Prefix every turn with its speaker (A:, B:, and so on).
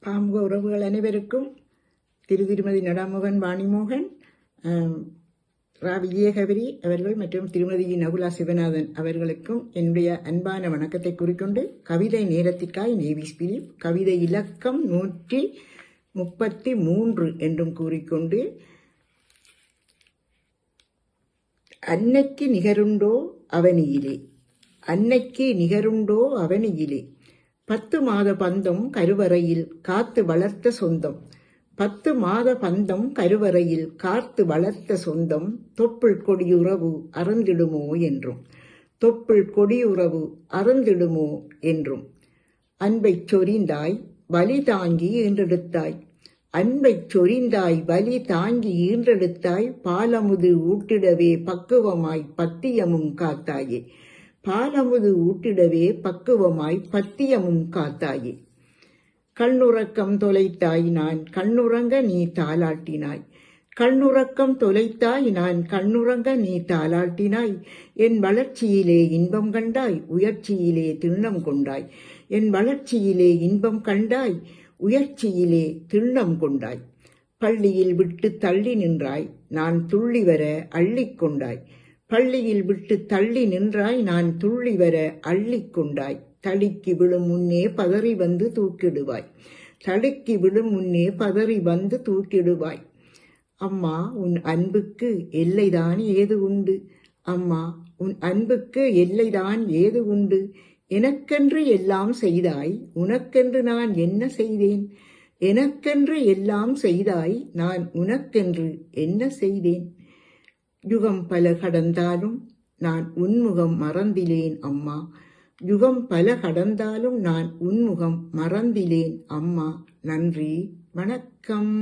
A: பாமுக உறவுகள் அனைவருக்கும் திருமதி நடாமோகன் வாணிமோகன், ரா விஜயகபரி அவர்கள் மற்றும் திருமதி நகுலா சிவநாதன் அவர்களுக்கும் என்னுடைய அன்பான வணக்கத்தை கூறிக்கொண்டு, கவிதை நேரத்திற்காய் நேவிஸ் பிலிப் கவிதை இலக்கம் 133 என்றும் கூறிக்கொண்டு, அன்னைக்கு நிகருண்டோ அவனியிலே, அன்னைக்கு நிகருண்டோ அவனியிலே, 10 மாத பந்தம் கருவறையில் காத்து வளர்த்த சொந்தம், 10 மாத பந்தம் கருவறையில் காத்து வளர்த்த சொந்தம், தொப்புள் கொடியுறவு அறந்திடுமோ என்றும், தொப்புள் கொடியுறவு அறந்திடுமோ என்றும், அன்பைச் சொரிந்தாய் வலி தாங்கி ஈன்றெடுத்தாய், அன்பைச் சொரிந்தாய் வலி தாங்கி ஈன்றெடுத்தாய், பாலமுது ஊட்டிடவே பக்குவமாய் பத்தியமும் காத்தாயே, பாலமுது ஊட்டிடவே பக்குவமாய் பத்தியமும் காத்தாயே, கண்ணுறக்கம் தொலைத்தாய் நான் கண்ணுறங்க நீ தாலாட்டினாய், கண்ணுறக்கம் தொலைத்தாய் நான் கண்ணுறங்க நீ தாலாட்டினாய், என் வளர்ச்சியிலே இன்பம் கண்டாய் உயர்ச்சியிலே திண்ணம் கொண்டாய், என் வளர்ச்சியிலே இன்பம் கண்டாய் உயர்ச்சியிலே திண்ணம் கொண்டாய், பள்ளியில் விட்டு தள்ளி நின்றாய் நான் துள்ளி வர அள்ளிக்கொண்டாய், பள்ளியில் விட்டு தள்ளி நின்றாய் நான் துள்ளி வர அள்ளிக்கொண்டாய், தடுக்கி விழும் முன்னே பதறி வந்து தூக்கிடுவாய், தடுக்கி விழும் முன்னே பதறி வந்து தூக்கிடுவாய், அம்மா உன் அன்புக்கு எல்லைதான் ஏது உண்டு, அம்மா உன் அன்புக்கு எல்லைதான் ஏது உண்டு, எனக்கென்று எல்லாம் செய்தாய் உனக்கென்று நான் என்ன செய்தேன், எனக்கென்று எல்லாம் செய்தாய் நான் உனக்கென்று என்ன செய்தேன், யுகம் பல கடந்தாலும் நான் உன்முகம் மறந்திலேன் அம்மா, யுகம் பல கடந்தாலும் நான் உன்முகம் மறந்திலேன் அம்மா. நன்றி, வணக்கம்.